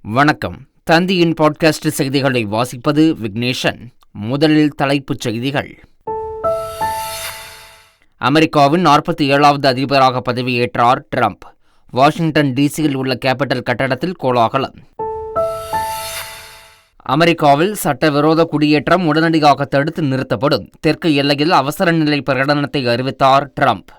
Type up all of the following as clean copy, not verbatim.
வணக்கம். தந்தியின் பாட்காஸ்ட் செய்திகளை வாசிப்பது விக்னேஷன். முதலில் தலைப்புச் செய்திகள். அமெரிக்காவின் 47வது அதிபராக பதவியேற்றார் ட்ரம்ப். வாஷிங்டன் டிசியில் உள்ள கேபிட்டல் கட்டடத்தில் கோலாகலம். அமெரிக்காவில் சட்டவிரோத குடியேற்றம் உடனடியாக தடுத்து நிறுத்தப்படும். தெற்கு எல்லையில் அவசர நிலை பிரகடனத்தை அறிவித்தார் ட்ரம்ப்.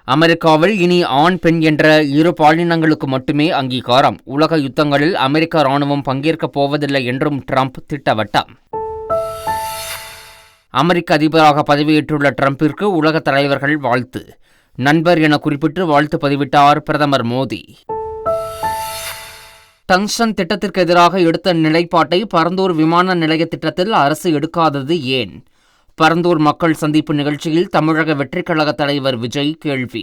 அமெரிக்காவில் இனி ஆண் பெண் என்ற இரு பாலினங்களுக்கு மட்டுமே அங்கீகாரம். உலக யுத்தங்களில் அமெரிக்க ராணுவம் பங்கேற்கப் போவதில்லை என்றும் ட்ரம்ப் திட்டவட்டம். அமெரிக்க அதிபராக பதவியேற்றுள்ள ட்ரம்பிற்கு உலக தலைவர்கள் வாழ்த்து. நண்பர் என குறிப்பிட்டு வாழ்த்து பதிவிட்டார் பிரதமர் மோடி. டங்ஸ்டன் திட்டத்திற்கு எதிராக எடுத்த நிலைப்பாட்டை பரந்தூர் விமான நிலைய திட்டத்தில் அரசு எடுக்காதது ஏன்? பரந்தூர் மக்கள் சந்திப்பு நிகழ்ச்சியில் தமிழக வெற்றிக் கழக தலைவர் விஜய் கேள்வி.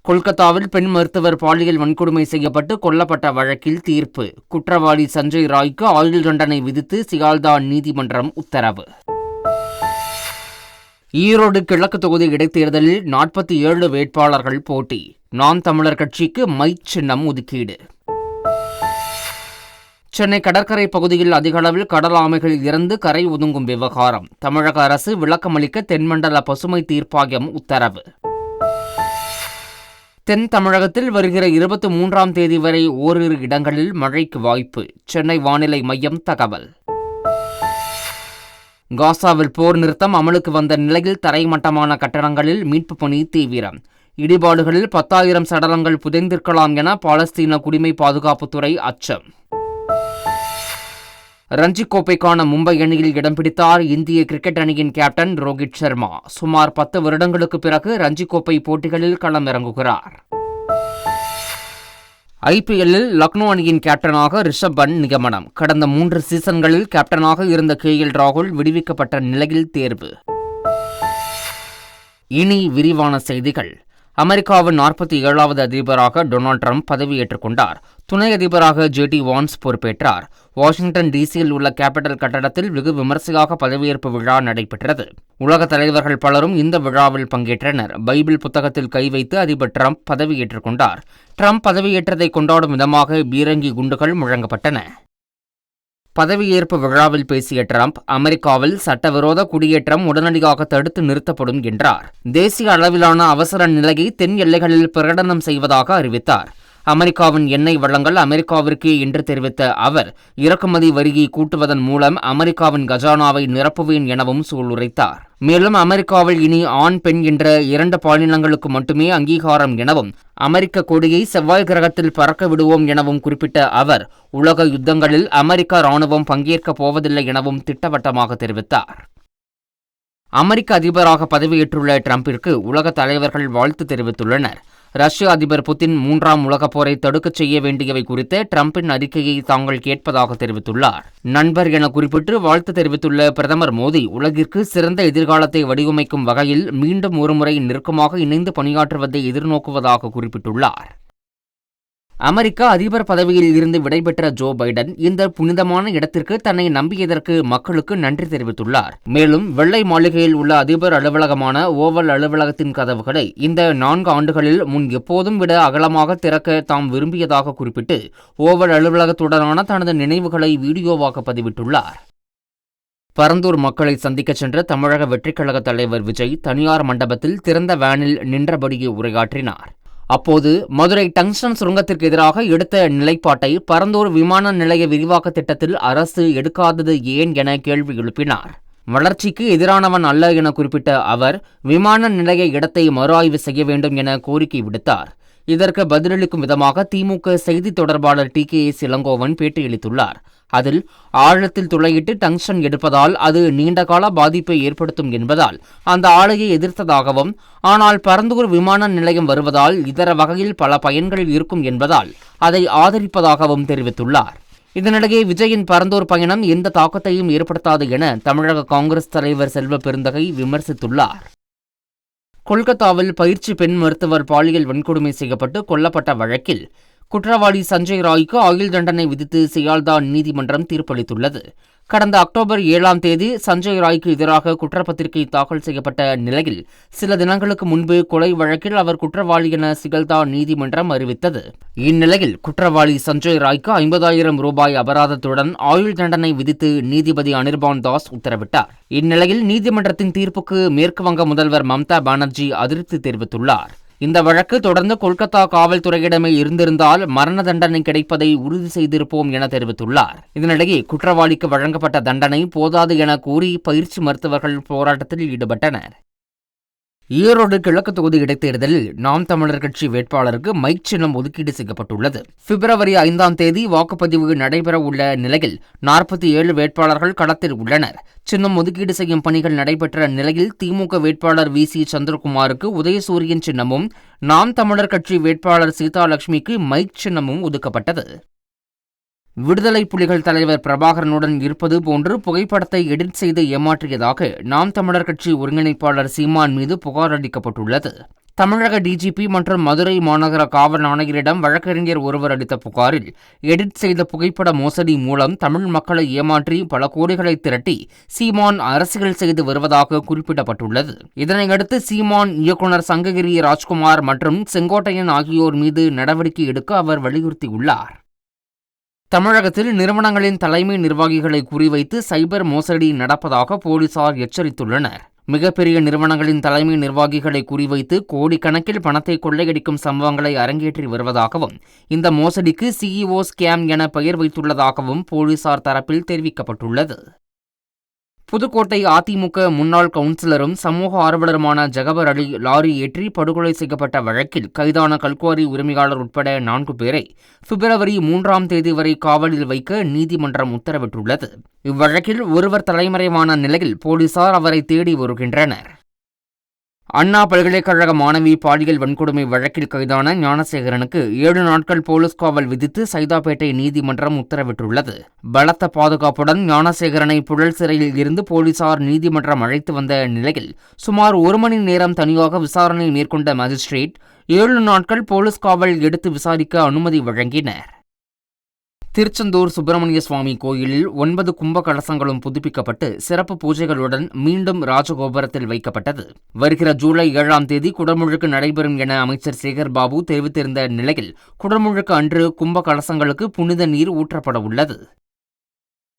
கொல்கத்தாவில் பெண் மருத்துவர் பாலியல் வன்கொடுமை செய்யப்பட்டு கொல்லப்பட்ட வழக்கில் தீர்ப்பு. குற்றவாளி சஞ்சய் ராய்க்கு ஆயுள் தண்டனை விதித்து சியால்தா நீதிமன்றம் உத்தரவு. ஈரோடு கிழக்கு தொகுதி இடைத்தேர்தலில் 47 வேட்பாளர்கள் போட்டி. நாம் தமிழர் கட்சிக்கு மைக் சின்னம் ஒதுக்கீடு. சென்னை கடற்கரை பகுதியில் அதிக அளவில் கடல் ஆமைகள் இறந்து கரை ஒதுங்கும் விவகாரம். தமிழக அரசு விளக்கமளிக்க தென்மண்டல பசுமை தீர்ப்பாயம் உத்தரவு. தென் தமிழகத்தில் வருகிற 23ஆம் தேதி வரை ஓரிரு இடங்களில் மழைக்கு வாய்ப்பு. சென்னை வானிலை மையம் தகவல். காசாவில் போர் நிறுத்தம் அமலுக்கு வந்த நிலையில் தரைமட்டமான கட்டடங்களில் மீட்பு பணி தீவிரம். இடிபாடுகளில் 10,000 சடலங்கள் புதைந்திருக்கலாம் என பாலஸ்தீன குடிமை பாதுகாப்புத்துறை அச்சம். ரஞ்சி கோப்பைக்கான மும்பை அணியில் இடம் பிடித்தார் இந்திய கிரிக்கெட் அணியின் கேப்டன் ரோஹித் சர்மா. சுமார் 10 வருடங்களுக்கு பிறகு ரஞ்சி கோப்பை போட்டிகளில் களமிறங்குகிறார். ஐபிஎல்லில் லக்னோ அணியின் கேப்டனாக ரிஷப் பண்ட் நியமனம். கடந்த 3 சீசன்களில் கேப்டனாக இருந்த KL ராகுல் விடுவிக்கப்பட்ட நிலையில் தேர்வு. இனி விரிவான செய்திகள். அமெரிக்காவின் 47வது அதிபராக டொனால்ட் ட்ரம்ப் பதவியேற்றுக் கொண்டார். துணை அதிபராக JD வான்ஸ் பொறுப்பேற்றார். வாஷிங்டன் டிசியில் உள்ள கேபிட்டல் கட்டடத்தில் வெகு விமரிசையாக பதவியேற்பு விழா நடைபெற்றது. உலக தலைவர்கள் பலரும் இந்த விழாவில் பங்கேற்றனர். பைபிள் புத்தகத்தில் கை வைத்து அதிபர் ட்ரம்ப் பதவியேற்றுக் கொண்டார். ட்ரம்ப் பதவியேற்றதை கொண்டாடும் விதமாக பீரங்கி குண்டுகள் முழங்கப்பட்டன. பதவியேற்பு விழாவில் பேசிய ட்ரம்ப், அமெரிக்காவில் சட்டவிரோத குடியேற்றம் உடனடியாக தடுத்து நிறுத்தப்படும் என்றார். தேசிய அளவிலான அவசர நிலையை தென் எல்லைகளில் பிரகடனம் செய்வதாக அறிவித்தார். அமெரிக்காவின் எண்ணெய் வளங்கள் அமெரிக்காவிற்கே என்று தெரிவித்த அவர், இறக்குமதி வரியை கூட்டுவதன் மூலம் அமெரிக்காவின் கஜானாவை நிரப்புவேன் எனவும் சூளுரைத்தார். மேலும் அமெரிக்காவில் இனி ஆண் பெண் என்ற 2 பாலினங்களுக்கு மட்டுமே அங்கீகாரம் எனவும், அமெரிக்க கொடியை செவ்வாய் கிரகத்தில் பறக்க விடுவோம் எனவும் குறிப்பிட்ட அவர், உலக யுத்தங்களில் அமெரிக்க ராணுவம் பங்கேற்கப் போவதில்லை எனவும் திட்டவட்டமாக தெரிவித்தார். அமெரிக்க அதிபராக பதவியேற்றுள்ள ட்ரம்பிற்கு உலக தலைவர்கள் வாழ்த்து தெரிவித்துள்ளனர். ரஷ்ய அதிபர் புதின் 3ஆம் உலகப் போரை தடுக்கச் செய்ய வேண்டியவை குறித்த ட்ரம்பின் அறிக்கையை தாங்கள் கேட்பதாக தெரிவித்துள்ளார். நண்பர் என குறிப்பிட்டு வாழ்த்து தெரிவித்துள்ள பிரதமர் மோடி, உலகிற்கு சிறந்த எதிர்காலத்தை வடிவமைக்கும் வகையில் மீண்டும் ஒருமுறை நெருக்கமாக இணைந்து பணியாற்றுவதை எதிர்நோக்குவதாக குறிப்பிட்டுள்ளார். அமெரிக்க அதிபர் பதவியில் இருந்து விடைபெற்ற ஜோ பைடன் இந்த புனிதமான இடத்திற்கு தன்னை நம்பியதற்கு மக்களுக்கு நன்றி தெரிவித்துள்ளார். மேலும் வெள்ளை மாளிகையில் உள்ள அதிபர் அலுவலகமான ஓவல் அலுவலகத்தின் கதவுகளை இந்த 4 ஆண்டுகளில் முன் எப்போதும் விட அகலமாக திறக்க தாம் விரும்பியதாக குறிப்பிட்டு ஓவல் அலுவலகத்துடனான தனது நினைவுகளை வீடியோவாக பதிவிட்டுள்ளார். பரந்தூர் மக்களை சந்திக்கச் சென்ற தமிழக வெற்றிக் கழக தலைவர் விஜய் தனியார் மண்டபத்தில் திறந்த வேனில் நின்றபடியே உரையாற்றினார். அப்போது மதுரை டங்ஸ்டன் சுரங்கத்திற்கு எதிராக எடுத்த நிலைப்பாட்டை பரந்தூர் விமான நிலைய விரிவாக்க திட்டத்தில் அரசு எடுக்காதது ஏன் என கேள்வி எழுப்பினார். வளர்ச்சிக்கு எதிரானவன் அல்ல என குறிப்பிட்ட அவர், விமான நிலைய இடத்தை மறு ஆய்வு செய்ய வேண்டும் என கோரிக்கை விடுத்தார். இதற்கு பதிலளிக்கும் விதமாக திமுக செய்தி தொடர்பாளர் TKS இளங்கோவன் பேட்டியளித்துள்ளார். அதில், ஆழத்தில் துளையிட்டு டங்ஸ்டன் எடுப்பதால் அது நீண்டகால பாதிப்பை ஏற்படுத்தும் என்பதால் அந்த ஆலையை எதிர்த்ததாகவும், ஆனால் பரந்தூர் விமான நிலையம் வருவதால் இதர வகையில் பல பயன்கள் இருக்கும் என்பதால் அதை ஆதரிப்பதாகவும் தெரிவித்துள்ளார். இதனிடையே விஜயின் பரந்தூர் பயணம் எந்த தாக்கத்தையும் ஏற்படுத்தாது என தமிழக காங்கிரஸ் தலைவர் செல்வ பெருந்தகை விமர்சித்துள்ளார். கொல்கத்தாவில் பயிற்சி பெண் மருத்துவர் பாலியல் வன்கொடுமை செய்யப்பட்டு கொல்லப்பட்ட வழக்கில் குற்றவாளி சஞ்சய் ராய்க்கு ஆயுள் தண்டனை விதித்து சியால்தா நீதிமன்றம் தீர்ப்பளித்துள்ளது. கடந்த அக்டோபர் 7ஆம் தேதி சஞ்சய் ராய்க்கு எதிராக குற்றப்பத்திரிகை தாக்கல் செய்யப்பட்ட நிலையில் சில தினங்களுக்கு முன்பு கொலை வழக்கில் அவர் குற்றவாளி என சியால்தா நீதிமன்றம் அறிவித்தது. இந்நிலையில் குற்றவாளி சஞ்சய் ராய்க்கு 50,000 ரூபாய் அபராதத்துடன் ஆயுள் தண்டனை விதித்து நீதிபதி அனிர்பான் தாஸ் உத்தரவிட்டார். இந்நிலையில் நீதிமன்றத்தின் தீர்ப்புக்கு மேற்குவங்க முதல்வர் மம்தா பானர்ஜி அதிருப்தி தெரிவித்துள்ளார். இந்த வழக்கு தொடர்ந்து கொல்கத்தா காவல்துறையிடமே இருந்திருந்தால் மரண தண்டனை கிடைப்பதை உறுதி செய்திருப்போம் என தெரிவித்துள்ளார். இதனிடையே குற்றவாளிக்கு வழங்கப்பட்ட தண்டனை போதாது என கூறி பயிற்சி மருத்துவர்கள் போராட்டத்தில் ஈடுபட்டனர். ஈரோடு கிழக்கு தொகுதி இடைத்தேர்தலில் நாம் தமிழர் கட்சி வேட்பாளருக்கு மைக் சின்னம் ஒதுக்கீடு செய்யப்பட்டுள்ளது. பிப்ரவரி 5ஆம் தேதி வாக்குப்பதிவு நடைபெற உள்ள நிலையில் 47 வேட்பாளர்கள் களத்தில் உள்ளனர். சின்னம் ஒதுக்கீடு செய்யும் பணிகள் நடைபெற்ற நிலையில் திமுக வேட்பாளர் வி.சி. சந்திரகுமாருக்கு உதயசூரியன் சின்னமும், நாம் தமிழர் கட்சி வேட்பாளர் சீதாலட்சுமிக்கு மைக் சின்னமும் ஒதுக்கப்பட்டது. விடுதலை புலிகள் தலைவர் பிரபாகரனுடன் இருப்பது போன்று புகைப்படத்தை எடிட் செய்து ஏமாற்றியதாக நாம் தமிழர் கட்சி ஒருங்கிணைப்பாளர் சீமான் மீது புகார் அளிக்கப்பட்டுள்ளது. தமிழக டிஜிபி மற்றும் மதுரை மாநகர காவல் ஆணையரிடம் வழக்கறிஞர் ஒருவர் அளித்த புகாரில் எடிட் செய்த புகைப்பட மோசடி மூலம் தமிழ் மக்களை ஏமாற்றி பல கோடிகளை திரட்டி சீமான் அரசியல் செய்து வருவதாக குறிப்பிடப்பட்டுள்ளது. இதனையடுத்து சீமான், இயக்குநர் சங்ககிரி ராஜ்குமார் மற்றும் செங்கோட்டையன் ஆகியோர் மீது நடவடிக்கை எடுக்க அவர் வலியுறுத்தியுள்ளார். தமிழகத்தில் நிறுவனங்களின் தலைமை நிர்வாகிகளை குறிவைத்து சைபர் மோசடி நடப்பதாக போலீசார் எச்சரித்துள்ளனர். மிகப்பெரிய நிறுவனங்களின் தலைமை நிர்வாகிகளை குறிவைத்து கோடிக்கணக்கில் பணத்தை கொள்ளையடிக்கும் சம்பவங்களை அரங்கேற்றி வருவதாகவும், இந்த மோசடிக்கு சிஇஓ ஸ்கேம் என பெயர் வைத்துள்ளதாகவும் போலீசார் தரப்பில் தெரிவிக்கப்பட்டுள்ளது. புதுக்கோட்டை அதிமுக முன்னாள் கவுன்சிலரும் சமூக ஆர்வலருமான ஜகபர் அலி லாரி ஏற்றி படுகொலை செய்யப்பட்ட வழக்கில் கைதான கல்குவாரி உரிமையாளர் உட்பட 4 பேரை பிப்ரவரி 3ஆம் தேதி வரை காவலில் வைக்க நீதிமன்றம் உத்தரவிட்டுள்ளது. இவ்வழக்கில் ஒருவர் தலைமறைவான நிலையில் போலீசார் அவரை தேடி வருகின்றனர். அண்ணா பல்கலைக்கழக மாணவி பாலியல் வன்கொடுமை வழக்கில் கைதான ஞானசேகரனுக்கு 7 நாட்கள் போலீஸ் காவல் விதித்து சைதாப்பேட்டை நீதிமன்றம் உத்தரவிட்டுள்ளது. பலத்த பாதுகாப்புடன் ஞானசேகரனை புழல் சிறையில் இருந்து போலீசார் நீதிமன்றம் அழைத்து வந்த நிலையில் சுமார் 1 மணி நேரம் தனியாக விசாரணை மேற்கொண்ட மாஜிஸ்ட்ரேட் 7 நாட்கள் போலீஸ் காவல் எடுத்து விசாரிக்க அனுமதி வழங்கினர். திருச்செந்தூர் சுப்பிரமணிய சுவாமி கோயிலில் 9 கும்ப கலசங்களும் புதுப்பிக்கப்பட்டு சிறப்பு பூஜைகளுடன் மீண்டும் ராஜகோபுரத்தில் வைக்கப்பட்டது. வருகிற ஜூலை 7ஆம் தேதி குடமுழுக்கு நடைபெறும் என அமைச்சர் சேகர் பாபு தெரிவித்திருந்த நிலையில் குடமுழுக்கு அன்று கும்ப கலசங்களுக்கு புனித நீர் ஊற்றப்பட உள்ளது.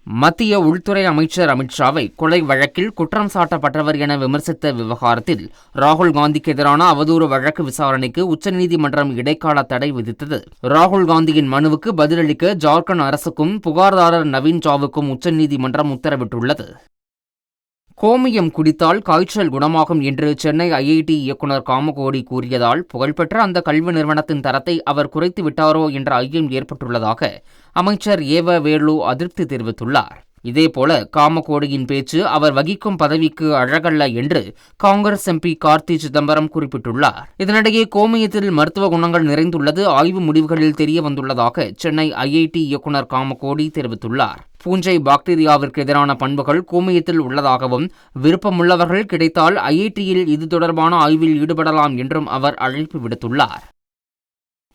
மத்திய உள்துறை அமைச்சர் அமித்ஷாவை கொலை வழக்கில் குற்றம் சாட்டப்பட்டவர் என விமர்சித்த விவகாரத்தில் ராகுல் காந்திக்கு எதிரான அவதூறு வழக்கு விசாரணைக்கு உச்சநீதிமன்றம் இடைக்கால தடை விதித்தது. ராகுல் காந்தியின் மனுவுக்கு பதிலளிக்க ஜார்க்கண்ட் அரசுக்கும் புகார்தாரர் நவீன் ஜாவுக்கும் உச்சநீதிமன்றம் உத்தரவிட்டுள்ளது. கோமியம் குடித்தால் காய்ச்சல் குணமாகும் என்று சென்னை ஐஐடி இயக்குநர் காமகோடி கூறியதால் புகழ்பெற்ற அந்த கல்வி நிறுவனத்தின் தரத்தை அவர் குறைத்து விட்டாரோ என்ற ஐயம் ஏற்பட்டுள்ளதாக அமைச்சர் ஏவ வேலு அதிருப்தி தெரிவித்துள்ளார். இதேபோல காமகோடியின் பேச்சு அவர் வகிக்கும் பதவிக்கு அழகல்ல என்று காங்கிரஸ் எம்பி கார்த்தி சிதம்பரம் குறிப்பிட்டுள்ளார். இதனிடையே கோமியத்தில் மருத்துவ குணங்கள் நிறைந்துள்ளது ஆய்வு முடிவுகளில் தெரிய வந்துள்ளதாக சென்னை ஐஐடி இயக்குநர் காமகோடி தெரிவித்துள்ளார். பூஞ்சை பாக்டீரியாவிற்கு எதிரான பண்புகள் கோமியத்தில் உள்ளதாகவும் விருப்பமுள்ளவர்கள் கிடைத்தால் ஐஐடியில் இது தொடர்பான ஆய்வில் ஈடுபடலாம் என்றும் அவர் அழைப்பு விடுத்துள்ளார்.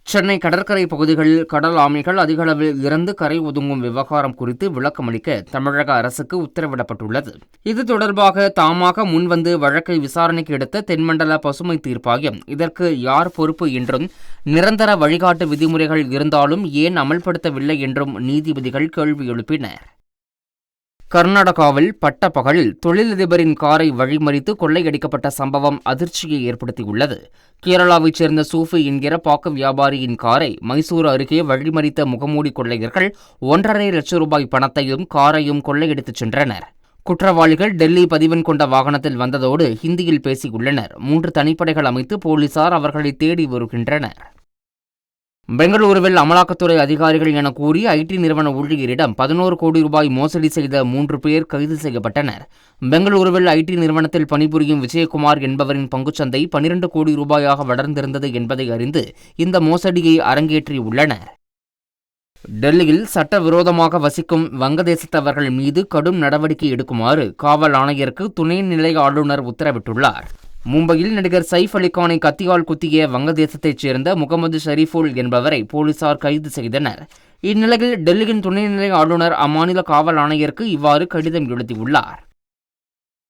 சென்னை கடற்கரை பகுதிகளில் கடல் ஆமைகள் அதிக அளவில் இறந்து கரை ஒதுங்கும் விவகாரம் குறித்து விளக்கமளிக்க தமிழக அரசுக்கு உத்தரவிடப்பட்டுள்ளது. இது தொடர்பாக தாமாக முன்வந்து வழக்கை விசாரணைக்கு எடுத்த தென்மண்டல பசுமை தீர்ப்பாயம் இதற்கு யார் பொறுப்பு என்றும் நிரந்தர வழிகாட்டு விதிமுறைகள் இருந்தாலும் ஏன் அமல்படுத்தவில்லை என்றும் நீதிபதிகள் கேள்வி எழுப்பினர். கர்நாடகாவில் பட்டப்பகலில் தொழிலதிபரின் காரை வழிமறித்து கொள்ளையடிக்கப்பட்ட சம்பவம் அதிர்ச்சியை ஏற்படுத்தியுள்ளது. கேரளாவைச் சேர்ந்த சூஃபி என்கிற பாக்க வியாபாரியின் காரை மைசூர் அருகே வழிமறித்த முகமூடி கொள்ளையர்கள் 1.5 லட்சம் ரூபாய் பணத்தையும் காரையும் கொள்ளையடித்துச் சென்றனர். குற்றவாளிகள் டெல்லி பதிவெண் கொண்ட வாகனத்தில் வந்ததோடு ஹிந்தியில் பேசியுள்ளனர். 3 தனிப்படைகள் அமைத்து போலீசார் அவர்களை தேடி வருகின்றனர். பெங்களூருவில் அமலாக்கத்துறை அதிகாரிகள் என கூறி ஐடி நிறுவன ஊழியரிடம் 11 கோடி ரூபாய் மோசடி செய்த 3 பேர் கைது செய்யப்பட்டனர். பெங்களூருவில் ஐடி நிறுவனத்தில் பணிபுரியும் விஜயகுமார் என்பவரின் பங்குச்சந்தை 12 கோடி ரூபாயாக வளர்ந்திருந்தது என்பதை அறிந்து இந்த மோசடியை அரங்கேற்றியுள்ளனர். டெல்லியில் சட்டவிரோதமாக வசிக்கும் வங்கதேசத்தவர்கள் மீது கடும் நடவடிக்கை எடுக்குமாறு காவல் ஆணையருக்கு துணைநிலை ஆளுநர் உத்தரவிட்டுள்ளார். மும்பையில் நடிகர் சைஃப் அலிகானை கத்தியால் குத்திய வங்கதேசத்தைச் சேர்ந்த முகமது ஷரீஃபுல் என்பவரை போலீசார் கைது செய்தனர். இந்நிலையில் டெல்லியின் துணைநிலை ஆளுநர் அம்மாநில காவல் ஆணையருக்கு இவ்வாறு கடிதம் எழுதியுள்ளார்.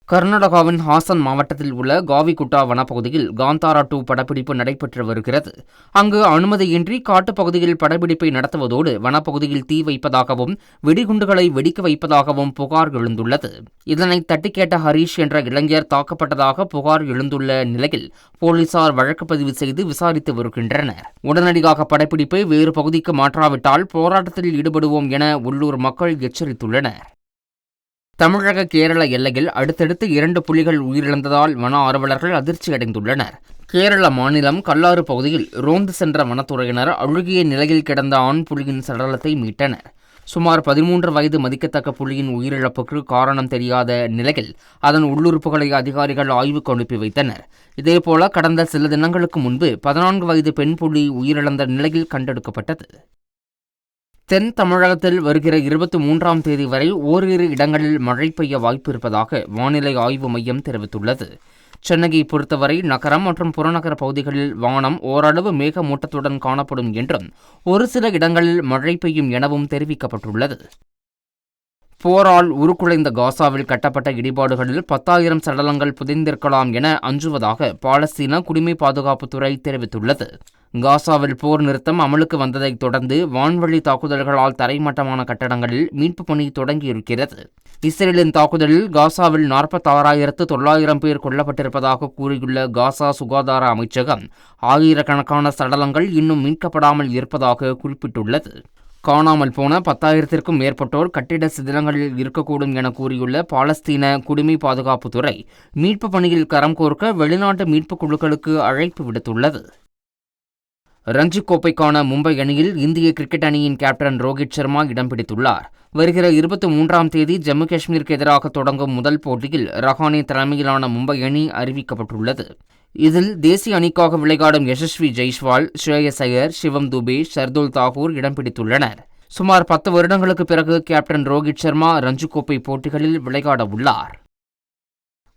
கர்நாடகாவின் ஹாசன் மாவட்டத்தில் உள்ள காவிகுட்டா வனப்பகுதியில் காந்தாரா 2 படப்பிடிப்பு நடைபெற்று வருகிறது. அங்கு அனுமதியின்றி காட்டுப்பகுதியில் படப்பிடிப்பை நடத்துவதோடு வனப்பகுதியில் தீ வைப்பதாகவும் வெடிகுண்டுகளை வெடிக்க வைப்பதாகவும் புகார் எழுந்துள்ளது. இதனை தட்டி கேட்ட ஹரீஷ் என்ற இளைஞர் தாக்கப்பட்டதாக புகார் எழுந்துள்ள நிலையில் போலீசார் வழக்கு பதிவு செய்து விசாரித்து வருகின்றனர். உடனடியாக படப்பிடிப்பை வேறு பகுதிக்கு மாற்றாவிட்டால் போராட்டத்தில் ஈடுபடுவோம் என உள்ளூர் மக்கள் எச்சரித்துள்ளனர். தமிழக கேரள எல்லையில் அடுத்தடுத்து 2 புலிகள் உயிரிழந்ததால் வன ஆர்வலர்கள் அதிர்ச்சியடைந்துள்ளனர். கேரள மாநிலம் கல்லாறு பகுதியில் ரோந்து சென்ற வனத்துறையினர் அழுகிய நிலையில் கிடந்த ஆண் புலியின் சடலத்தை மீட்டனர். சுமார் 13 வயது மதிக்கத்தக்க புலியின் உயிரிழப்புக்கு காரணம் தெரியாத நிலையில் அதன் உள்ளுறுப்புகளை அதிகாரிகள் ஆய்வுக்கு அனுப்பி வைத்தனர். இதேபோல கடந்த சில தினங்களுக்கு முன்பு 14 வயது பெண் புலி உயிரிழந்த நிலையில் கண்டெடுக்கப்பட்டது. தென் தமிழகத்தில் வருகிற 23ஆம் தேதி வரை ஓரிரு இடங்களில் மழை பெய்ய வாய்ப்பு இருப்பதாக வானிலை ஆய்வு மையம் தெரிவித்துள்ளது. சென்னையை பொறுத்தவரை நகரம் மற்றும் புறநகர பகுதிகளில் வானம் ஓரளவு மேகமூட்டத்துடன் காணப்படும் என்றும் ஒரு சில இடங்களில் மழை பெய்யும் எனவும் தெரிவிக்கப்பட்டுள்ளது. போரால் உருக்குலைந்த காசாவில் கட்டப்பட்ட இடிபாடுகளில் 10,000 சடலங்கள் புதைந்திருக்கலாம் என அஞ்சுவதாக பாலஸ்தீன குடிமை பாதுகாப்புத்துறை தெரிவித்துள்ளது. காசாவில் போர் நிறுத்தம் அமலுக்கு வந்ததைத் தொடர்ந்து வான்வழி தாக்குதல்களால் தரைமட்டமான கட்டடங்களில் மீட்புப் பணி தொடங்கியிருக்கிறது. இஸ்ரேலின் தாக்குதலில் காசாவில் 46,900 பேர் கொல்லப்பட்டிருப்பதாக கூறியுள்ள காசா சுகாதார அமைச்சகம் ஆயிரக்கணக்கான சடலங்கள் இன்னும் மீட்கப்படாமல் இருப்பதாக குறிப்பிட்டுள்ளது. காணாமல் போன 10,000க்கும் மேற்பட்டோர் கட்டிட சிதிலங்களில் இருக்கக்கூடும் என கூறியுள்ள பாலஸ்தீன குடிமை பாதுகாப்புத்துறை மீட்புப் பணியில் கரம் கோர்க்க வெளிநாட்டு மீட்புக் குழுக்களுக்கு அழைப்பு விடுத்துள்ளது. ரஞ்சி கோப்பைக்கான மும்பை அணியில் இந்திய கிரிக்கெட் அணியின் கேப்டன் ரோஹித் சர்மா இடம் பிடித்துள்ளார். வருகிற 23ஆம் தேதி ஜம்மு காஷ்மீருக்கு எதிராக தொடங்கும் முதல் போட்டியில் ரஹானே தலைமையிலான மும்பை அணி அறிவிக்கப்பட்டுள்ளது. இதில் தேசிய அணிக்காக விளையாடும் யசஸ்வி ஜெய்ஸ்வால், ஸ்ரேயஸ் ஐயர், சிவம் துபே, ஷர்துல் தாகூர் இடம் பிடித்துள்ளனர். சுமார் 10 வருடங்களுக்கு பிறகு கேப்டன் ரோஹித் சர்மா ரஞ்சி கோப்பை போட்டிகளில் விளையாட உள்ளார்.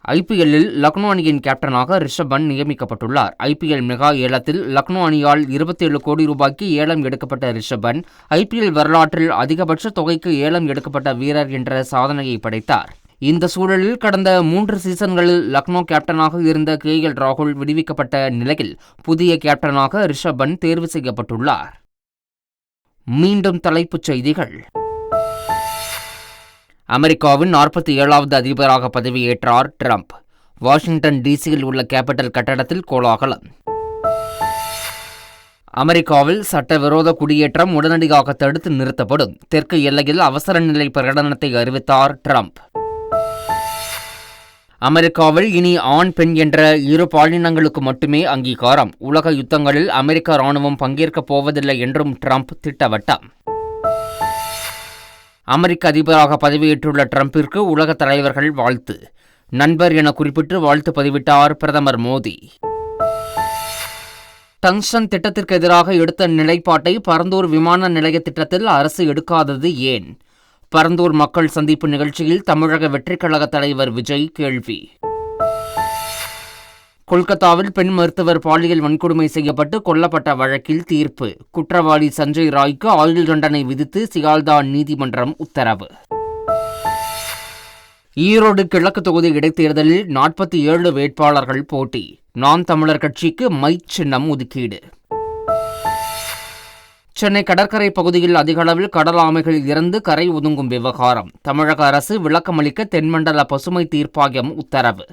ஐபிஎல்லில் லக்னோ அணியின் கேப்டனாக ரிஷப் பண்ட் நியமிக்கப்பட்டுள்ளார். ஐபிஎல் மெகா ஏலத்தில் லக்னோ அணியால் 27 கோடி ரூபாய்க்கு ஏலம் எடுக்கப்பட்ட ரிஷப் பண்ட் ஐபிஎல் வரலாற்றில் அதிகபட்ச தொகைக்கு ஏலம் எடுக்கப்பட்ட வீரர் என்ற சாதனையை படைத்தார். இந்த சூழலில் கடந்த 3 சீசன்களில் லக்னோ கேப்டனாக இருந்த KL ராகுல் விடுவிக்கப்பட்ட நிலையில் புதிய கேப்டனாக ரிஷப் பண்ட் தேர்வு செய்யப்பட்டுள்ளார். மீண்டும் தலைப்புச் செய்திகள். அமெரிக்காவின் 47வது அதிபராக பதவியேற்றார் ட்ரம்ப். வாஷிங்டன் டிசியில் உள்ள கேபிட்டல் கட்டடத்தில் கோலாகலம். அமெரிக்காவில் சட்டவிரோத குடியேற்றம் உடனடியாக தடுத்து நிறுத்தப்படும். தெற்கு எல்லையில் அவசர நிலை பிரகடனத்தை அறிவித்தார் ட்ரம்ப். அமெரிக்காவில் இனி ஆண் பெண் என்ற இரு பாலினங்களுக்கு மட்டுமே அங்கீகாரம். உலக யுத்தங்களில் அமெரிக்க ராணுவம் பங்கேற்கப் போவதில்லை என்றும் ட்ரம்ப் திட்டவட்டம். அமெரிக்க அதிபராக பதவியேற்றுள்ள ட்ரம்பிற்கு உலக தலைவர்கள் வாழ்த்து. நண்பர் என குறிப்பிட்டு வாழ்த்து பதிவிட்டார் பிரதமர் மோடி. டங்ஸ்டன் திட்டத்திற்கு எதிராக எடுத்த நிலைப்பாட்டை பரந்தூர் விமான நிலைய திட்டத்தில் அரசு எடுக்காதது ஏன்? பரந்தூர் மக்கள் சந்திப்பு நிகழ்ச்சியில் தமிழக வெற்றிக் கழக தலைவர் விஜய் கேள்வி. கொல்கத்தாவில் பெண் மருத்துவர் பாலியல் வன்கொடுமை செய்யப்பட்டு கொல்லப்பட்ட வழக்கில் தீர்ப்பு. குற்றவாளி சஞ்சய் ராய்க்கு ஆயுள் தண்டனை விதித்து சியால்தா நீதிமன்றம் உத்தரவு. ஈரோடு கிழக்கு தொகுதி இடைத்தேர்தலில் 47 வேட்பாளர்கள் போட்டி. நாம் தமிழர் கட்சிக்கு மைக் சின்னம் ஒதுக்கீடு. சென்னை கடற்கரை பகுதியில் அதிகளவில் கடல் ஆமைகள் இறந்து கரை ஒதுங்கும் விவகாரம். தமிழக அரசு விளக்கமளிக்க தென்மண்டல பசுமை தீர்ப்பாயம் உத்தரவு.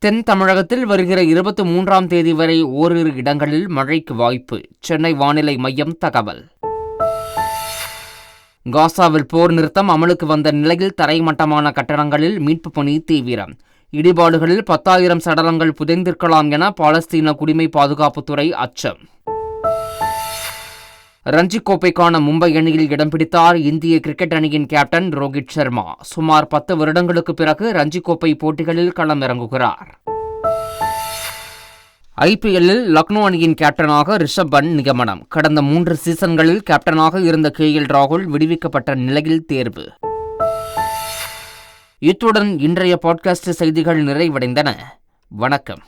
தென் தமிழகத்தில் வருகிற 23ஆம் தேதி வரை ஓரிரு இடங்களில் மழைக்கு வாய்ப்பு. சென்னை வானிலை மையம் தகவல். காசாவில் போர் நிறுத்தம் அமலுக்கு வந்த நிலையில் தரைமட்டமான கட்டடங்களில் மீட்புப் பணி தீவிரம். இடிபாடுகளில் 10,000 சடலங்கள் புதைந்திருக்கலாம் என பாலஸ்தீன குடிமை பாதுகாப்புத்துறை அச்சம். ரஞ்சி கோப்பைக்கான மும்பை அணியில் இடம் பிடித்தார் இந்திய கிரிக்கெட் அணியின் கேப்டன் ரோஹித் சர்மா. சுமார் 10 வருடங்களுக்கு பிறகு ரஞ்சி கோப்பை போட்டிகளில் களமிறங்குகிறார். ஐபிஎல்லில் லக்னோ அணியின் கேப்டனாக ரிஷப் பண்ட் நியமனம். கடந்த 3 சீசன்களில் கேப்டனாக இருந்த KL ராகுல் விடுவிக்கப்பட்ட நிலையில் தேர்வு. இத்துடன் இன்றைய பாட்காஸ்ட் செய்திகள் நிறைவடைந்தன. வணக்கம்.